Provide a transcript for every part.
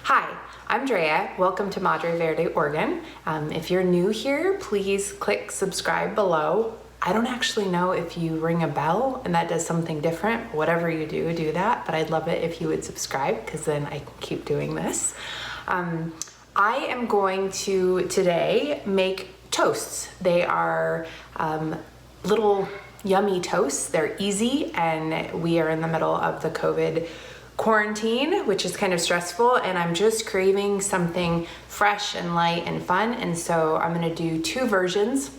Hi, I'm Drea. Welcome to Madre Verde, Oregon. If you're new here, please click subscribe below. I don't actually know if you ring a bell and that does something different. Whatever you do, do that. But I'd love it if you would subscribe because then I can keep doing this. I am going to today make toasts. They are little yummy toasts. They're easy, and we are in the middle of the COVID quarantine, which is kind of stressful, and I'm just craving something fresh and light and fun. And so I'm gonna do two versions.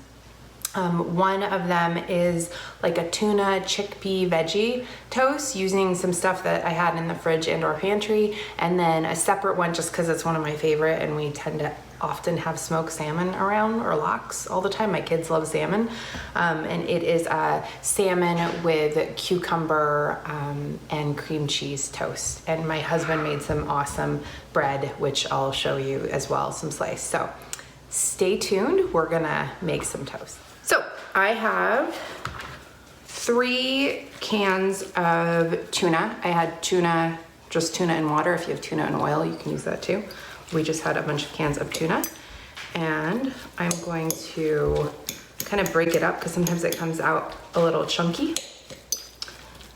One of them is like a tuna chickpea veggie toast using some stuff that I had in the fridge and or pantry, and then a separate one just because it's one of my favorite, and we tend to often have smoked salmon around, or lox, all the time. My kids love salmon, and it is a salmon with cucumber and cream cheese toast. And my husband made some awesome bread, which I'll show you as well, some slice. So stay tuned, we're gonna make some toast. So I have 3 cans of tuna. I had tuna, just tuna and water. If you have tuna and oil, you can use that too. We just had a bunch of cans of tuna, and I'm going to kind of break it up because sometimes it comes out a little chunky.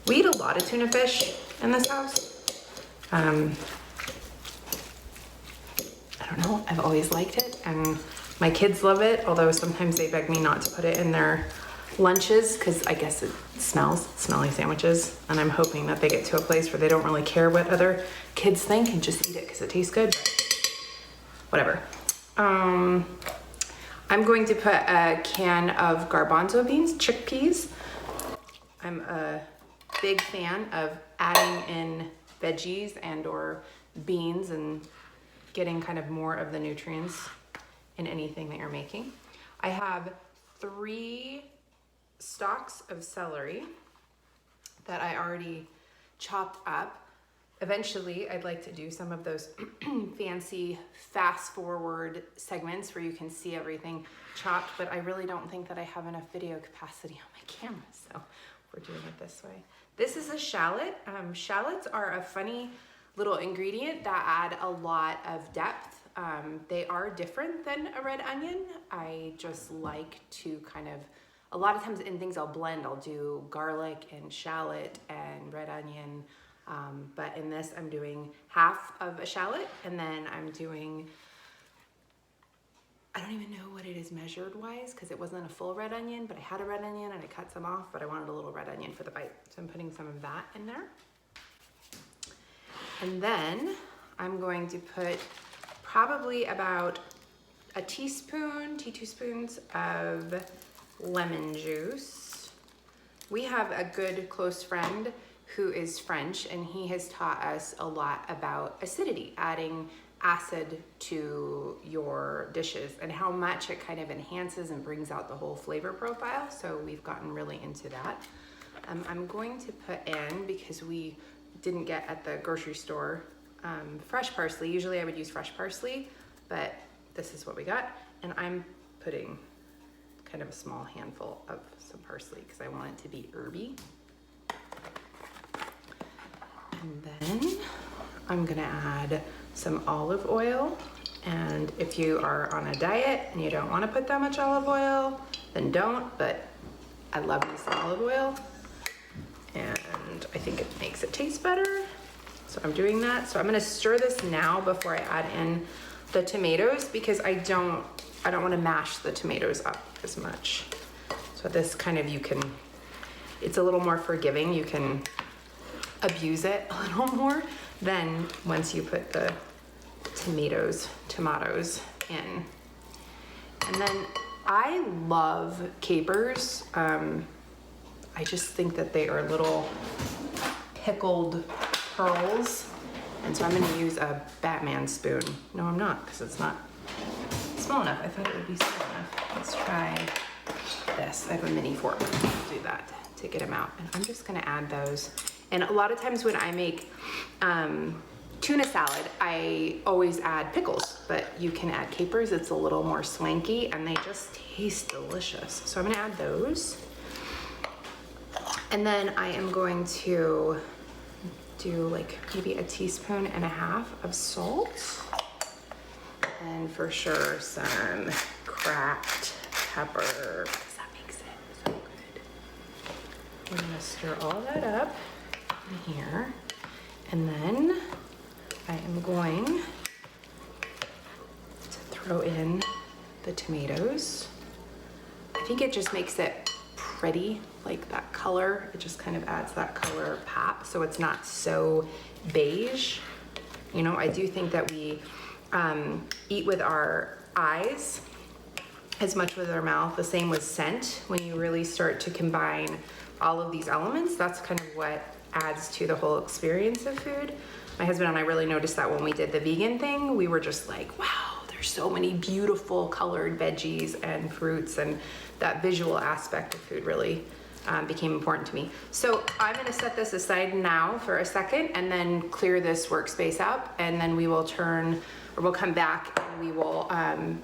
We eat a lot of tuna fish in this house. I don't know, I've always liked it, and my kids love it, although sometimes they beg me not to put it in their lunches because I guess it smells, smelly sandwiches, and I'm hoping that they get to a place where they don't really care what other kids think and just eat it because it tastes good. But whatever. I'm going to put a can of garbanzo beans, chickpeas. I'm a big fan of adding in veggies and or beans and getting kind of more of the nutrients in anything that you're making. I have 3 stalks of celery that I already chopped up. Eventually, I'd like to do some of those fancy fast forward segments where you can see everything chopped, but I really don't think that I have enough video capacity on my camera, so we're doing it this way. This is a shallot. Shallots are a funny little ingredient that add a lot of depth. They are different than a red onion. I just like to kind of, a lot of times in things I'll blend, I'll do garlic and shallot and red onion. But in this, I'm doing half of a shallot, and then I'm doing, I don't even know what it is measured wise because it wasn't a full red onion, but I had a red onion and I cut some off, but I wanted a little red onion for the bite. So I'm putting some of that in there. And then I'm going to put probably about a teaspoon, 2 teaspoons of lemon juice. We have a good close friend who is French, and he has taught us a lot about acidity, adding acid to your dishes and how much it kind of enhances and brings out the whole flavor profile. So we've gotten really into that. I'm going to put in, because we didn't get at the grocery store, fresh parsley. Usually I would use fresh parsley, but this is what we got. And I'm putting kind of a small handful of some parsley because I want it to be herby. And then I'm gonna add some olive oil. And if you are on a diet and you don't wanna put that much olive oil, then don't, but I love this olive oil. And I think it makes it taste better. So I'm doing that. So I'm gonna stir this now before I add in the tomatoes because I don't wanna mash the tomatoes up as much. So this kind of, it's a little more forgiving. You can abuse it a little more than once you put the tomatoes in. And then I love capers. I just think that they are little pickled pearls. And so I'm gonna use a Batman spoon. No, I'm not, because it's not small enough. I thought it would be small enough. Let's try this. I have a mini fork. I'll do that to get them out. And I'm just gonna add those. And a lot of times when I make tuna salad, I always add pickles, but you can add capers. It's a little more swanky and they just taste delicious. So I'm gonna add those. And then I am going to do like maybe 1.5 teaspoons of salt. And for sure some cracked pepper, because that makes it so good. We're gonna stir all that up in here. And then I am going to throw in the tomatoes. I think it just makes it pretty, like that color. It just kind of adds that color pop, so it's not so beige. You know, I do think that we eat with our eyes as much with our mouth. The same with scent. When you really start to combine all of these elements, that's kind of what adds to the whole experience of food. My husband and I really noticed that when we did the vegan thing. We were just like, wow, there's so many beautiful colored veggies and fruits, and that visual aspect of food really became important to me. So I'm gonna set this aside now for a second and then clear this workspace up, and then we will we'll come back and we will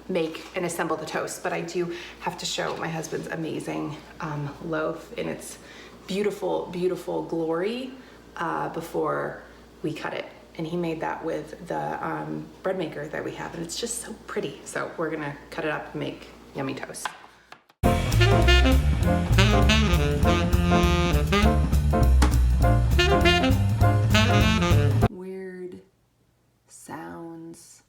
make and assemble the toast. But I do have to show my husband's amazing loaf in its beautiful, beautiful glory before we cut it. And he made that with the bread maker that we have, and it's just so pretty. So we're gonna cut it up and make yummy toast. Weird sounds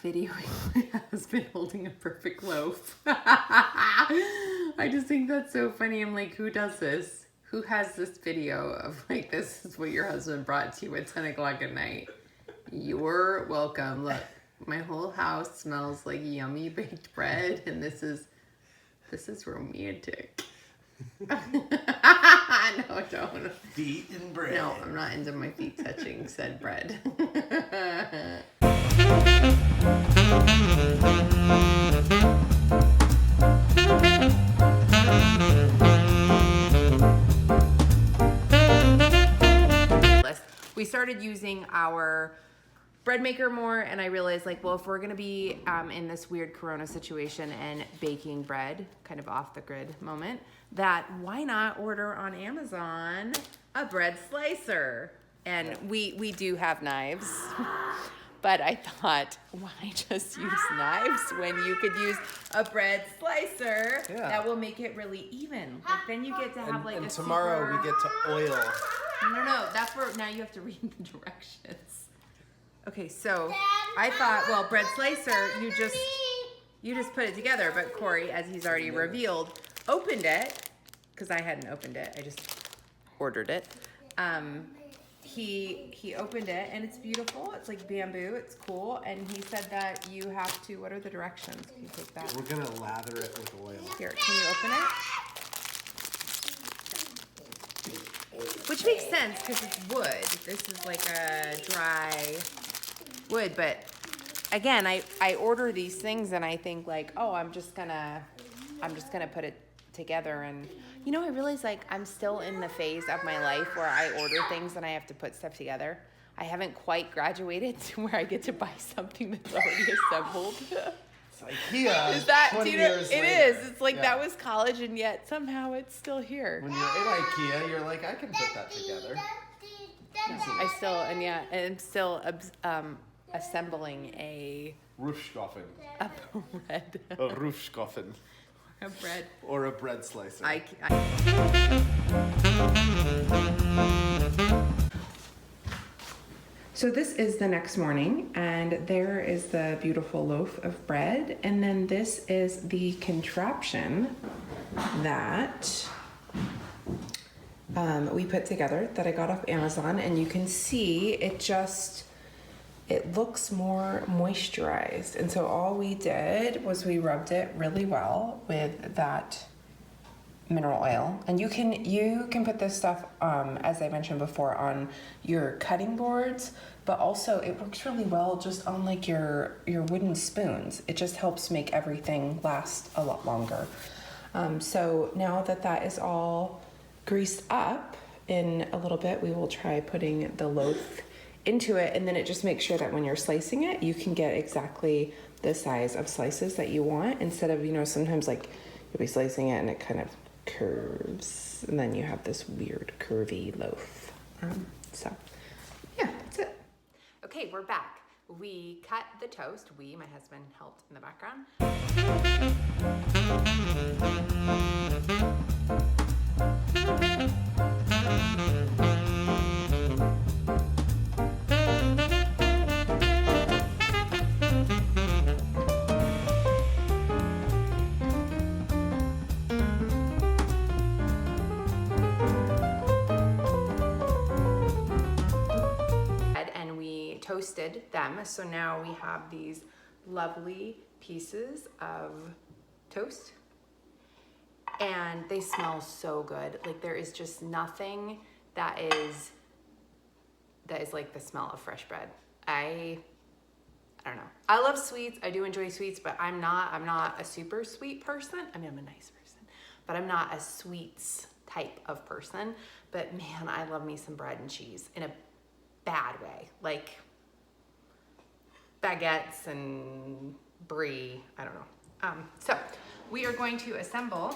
videoing my husband holding a perfect loaf. I just think that's so funny. I'm like, who does this? Who has this video of like, this is what your husband brought to you at 10 o'clock at night? You're welcome. Look, my whole house smells like yummy baked bread, and this is romantic. No, don't. Feet and bread. No, I'm not into my feet touching said bread. We started using our bread maker more, and I realized, like, well, if we're gonna be in this weird Corona situation and baking bread, kind of off the grid moment, that why not order on Amazon a bread slicer? And we do have knives, but I thought, why just use knives when you could use a bread slicer that will make it really even? Like, then you get to have like and tomorrow we get to oil. No, that's where now you have to read the directions. Okay, so I thought, well, bread slicer, you just put it together, but Corey, as he's already revealed, opened it, because I hadn't opened it, I just ordered it. He opened it, and it's beautiful. It's like bamboo, it's cool, and he said that you have to, what are the directions? Can you take that? We're gonna lather it with oil. Here, can you open it? Which makes sense, because it's wood. This is like a dry wood, but again, I order these things and I think like, oh, I'm just gonna put it together. And you know, I realize like I'm still in the phase of my life where I order things and I have to put stuff together. I haven't quite graduated to where I get to buy something that's already assembled. It's IKEA. Is that, 20 Tina? years It later. is. It's like that was college, and yet somehow it's still here. When you're in IKEA, you're like, I can put that together. I'm still assembling a Roofscoffen. bread. A roofscoffen. A bread. Or a bread slicer. So this is the next morning, and there is the beautiful loaf of bread, and then this is the contraption that we put together that I got off Amazon, and you can see it looks more moisturized. And so all we did was we rubbed it really well with that mineral oil. And you can put this stuff, as I mentioned before, on your cutting boards, but also it works really well just on like your wooden spoons. It just helps make everything last a lot longer. So now that is all greased up, in a little bit we will try putting the loaf into it, and then it just makes sure that when you're slicing it, you can get exactly the size of slices that you want, instead of, you know, sometimes like you'll be slicing it and it kind of curves, and then you have this weird curvy loaf. So yeah, that's it. Okay, we're back. We cut the toast. My husband helped in the background. And we toasted them. So now we have these lovely pieces of toast. And they smell so good. Like there is just nothing that is like the smell of fresh bread. I don't know. I love sweets. I do enjoy sweets, but I'm not a super sweet person. I mean, I'm a nice person, but I'm not a sweets type of person. But man, I love me some bread and cheese in a bad way. Like baguettes and brie. I don't know. So we are going to assemble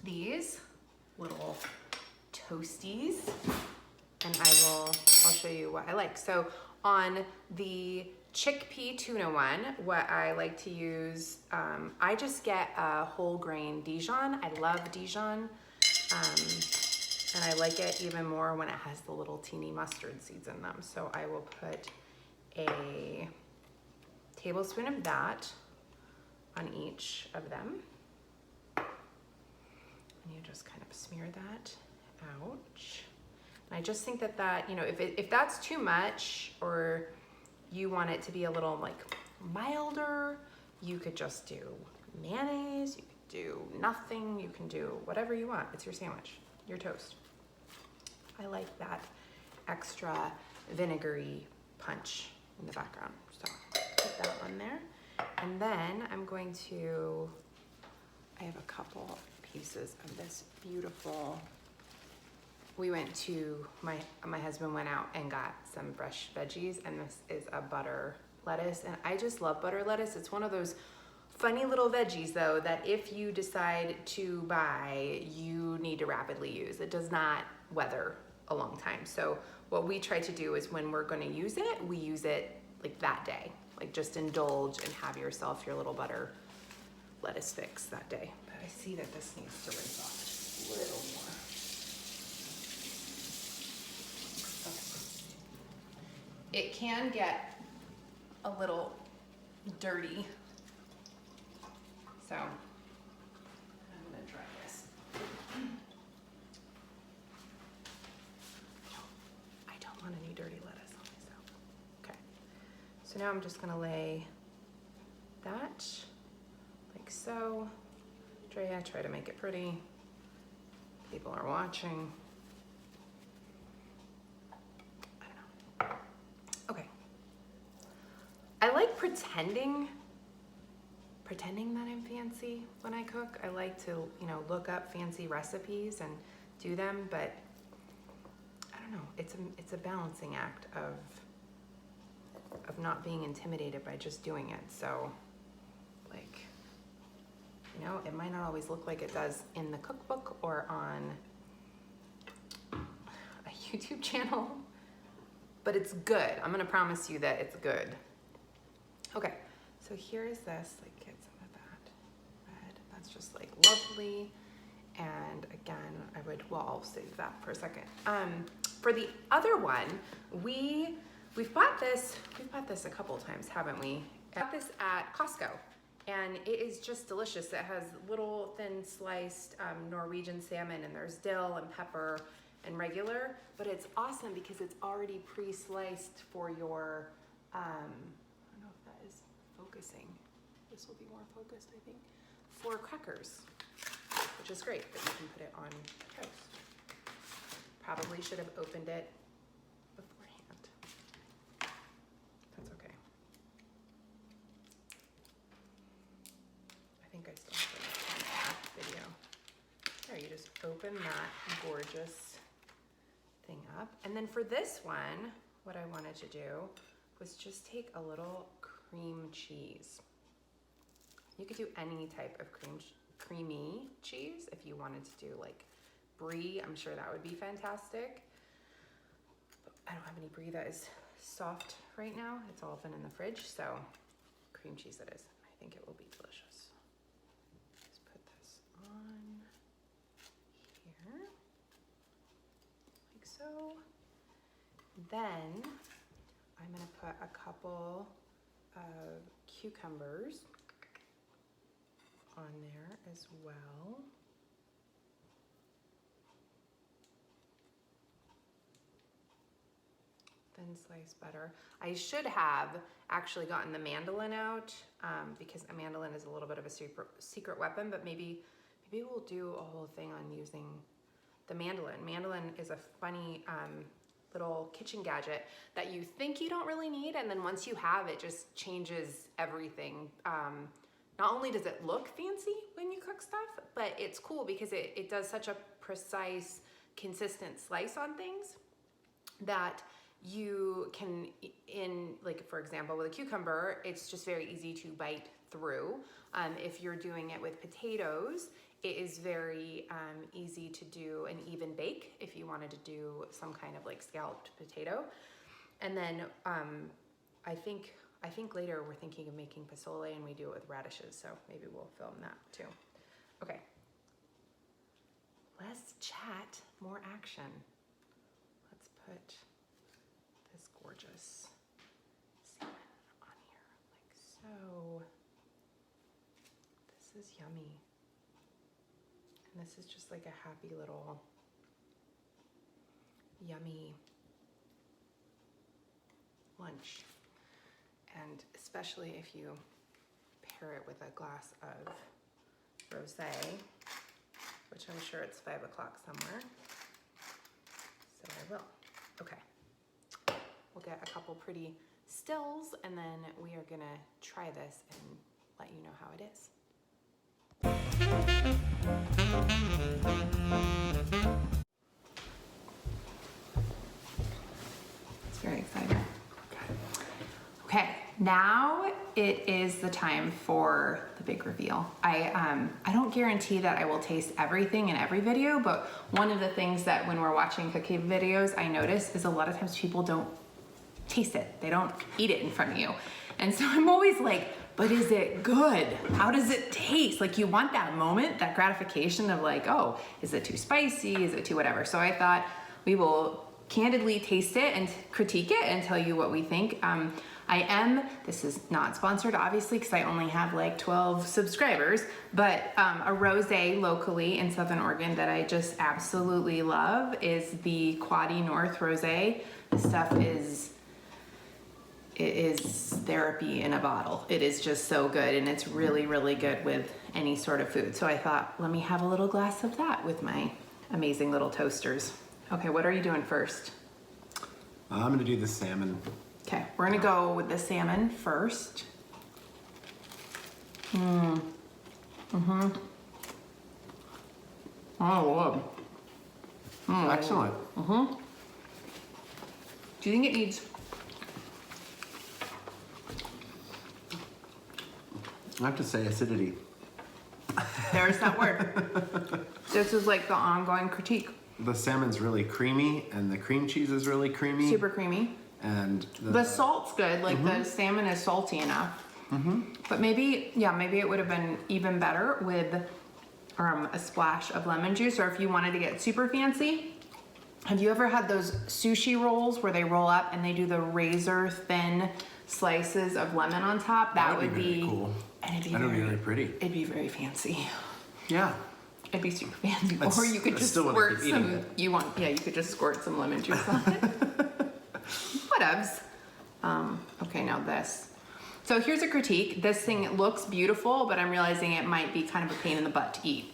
these little toasties, and I'll show you what I like. So on the chickpea tuna one, what I like to use, I just get a whole grain Dijon. I love Dijon, and I like it even more when it has the little teeny mustard seeds in them. So I will put a tablespoon of that on each of them. And you just kind of smear that out. And I just think that, you know, if that's too much, or you want it to be a little like milder, you could just do mayonnaise, you could do nothing, you can do whatever you want. It's your sandwich, your toast. I like that extra vinegary punch in the background. So put that on there. And then I'm going to, I have a couple pieces of this beautiful, we went to, my husband went out and got some fresh veggies, and this is a butter lettuce, and I just love butter lettuce. It's one of those funny little veggies though that if you decide to buy, you need to rapidly use. It does not weather a long time. So what we try to do is when we're gonna use it, we use it like that day. Like just indulge and have yourself your little butter lettuce fix that day. But I see that this needs to rinse off just a little more. Okay. It can get a little dirty. So I'm gonna try this. I don't want any dirty lettuce on myself. Okay. So now I'm just gonna lay that like so. Drea, try to make it pretty. People are watching. I don't know. Okay. I like pretending that I'm fancy when I cook. I like to, you know, look up fancy recipes and do them, but I don't know. It's a balancing act of not being intimidated by just doing it. So, like, you know, it might not always look like it does in the cookbook or on a YouTube channel, but it's good. I'm gonna promise you that it's good. Okay, so here is this, like get some of that red. That's just like lovely. And again, I'll save that for a second. For the other one, we've bought this a couple of times, haven't we? I got this at Costco, and it is just delicious. It has little thin sliced Norwegian salmon, and there's dill and pepper and regular, but it's awesome because it's already pre-sliced for your, I don't know if that is focusing. This will be more focused, I think, for crackers, which is great that you can put it on toast. Probably should have opened it beforehand. That's okay. I think I still have the video. There, you just open that gorgeous thing up. And then for this one, what I wanted to do was just take a little cream cheese. You could do any type of creamy cheese. If you wanted to do like brie, I'm sure that would be fantastic. But I don't have any brie that is soft right now. It's all been in the fridge, so cream cheese it is. I think it will be delicious. Just put this on here, like so. Then I'm gonna put a couple of cucumbers on there as well. Thin sliced butter. I should have actually gotten the mandolin out because a mandolin is a little bit of a secret weapon, but maybe we'll do a whole thing on using the mandolin. Mandolin is a funny little kitchen gadget that you think you don't really need, and then once you have it, just changes everything. Not only does it look fancy when you cook stuff, but it's cool because it does such a precise, consistent slice on things that you can, like for example, with a cucumber, it's just very easy to bite through. If you're doing it with potatoes, it is very easy to do an even bake if you wanted to do some kind of like scalloped potato. And then I think later we're thinking of making pozole, and we do it with radishes, so maybe we'll film that too. Okay, less chat, more action. Let's put this gorgeous salmon on here, like so. This is yummy. And this is just like a happy little yummy lunch. And especially if you pair it with a glass of rosé, which I'm sure it's 5 o'clock somewhere. So I will. Okay. We'll get a couple pretty stills, and then we are gonna try this and let you know how it is. It's very exciting. Okay, now it is the time for the big reveal. I don't guarantee that I will taste everything in every video, but one of the things that when we're watching cooking videos, I notice is a lot of times people don't taste it. They don't eat it in front of you. And so I'm always like, but is it good? How does it taste? Like you want that moment, that gratification of like, oh, is it too spicy? Is it too whatever? So I thought we will candidly taste it and critique it and tell you what we think. This is not sponsored obviously because I only have like 12 subscribers, but a rosé locally in Southern Oregon that I just absolutely love is the Quaddy North Rosé. This stuff it is therapy in a bottle. It is just so good, and it's really, really good with any sort of food. So I thought, let me have a little glass of that with my amazing little toasters. Okay, what are you doing first? I'm gonna do the salmon. Okay, we're gonna go with the salmon first. Oh, Lord. Excellent. Do you think it needs... I have to say acidity. There's that word. This is like the ongoing critique. The salmon's really creamy, and the cream cheese is really creamy. Super creamy. And The salt's good, like the salmon is salty enough. But maybe it would have been even better with a splash of lemon juice, or if you wanted to get super fancy. Have you ever had those sushi rolls where they roll up and they do the razor thin slices of lemon on top? That would be cool. And it'd be very pretty. It'd be very fancy. Yeah. It'd be super fancy. Or you could just squirt some. You could just squirt some lemon juice on it. Whatevs. Okay, now this. So here's a critique. This thing looks beautiful, but I'm realizing it might be kind of a pain in the butt to eat.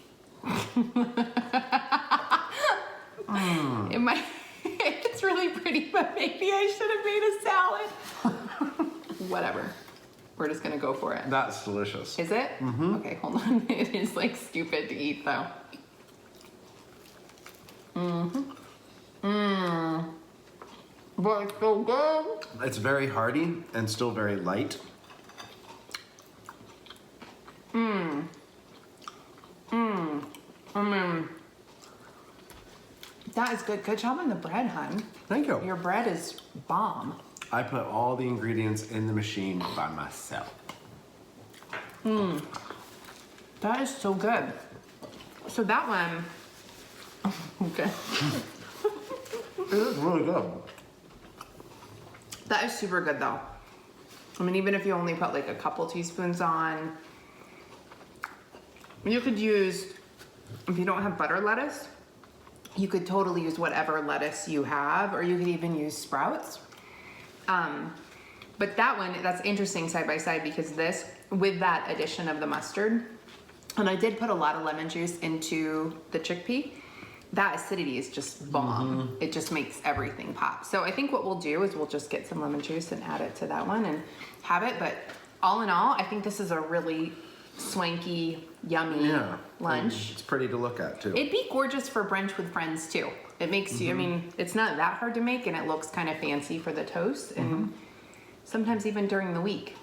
It might. It's really pretty, but maybe I should have made a salad. Whatever. We're just gonna go for it. That's delicious. Is it? Okay, hold on. It is like stupid to eat though. But it's so good. It's very hearty and still very light. That is good. Good job on the bread, hun. Thank you. Your bread is bomb. I put all the ingredients in the machine by myself. That is so good. So that one, okay. It is really good. That is super good though. I mean, even if you only put like a couple teaspoons on, you could use, if you don't have butter lettuce, you could totally use whatever lettuce you have, or you could even use sprouts. But that one, that's interesting side by side because this, with that addition of the mustard, and I did put a lot of lemon juice into the chickpea, that acidity is just bomb. It just makes everything pop. So I think what we'll do is we'll just get some lemon juice and add it to that one and have it. But all in all, I think this is a really swanky, yummy lunch. It's pretty to look at too. It'd be gorgeous for brunch with friends too. It makes you, I mean, it's not that hard to make and it looks kind of fancy for the toast and sometimes even during the week,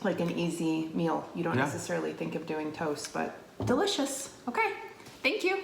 like an easy meal. You don't necessarily think of doing toast, but delicious. Okay, thank you.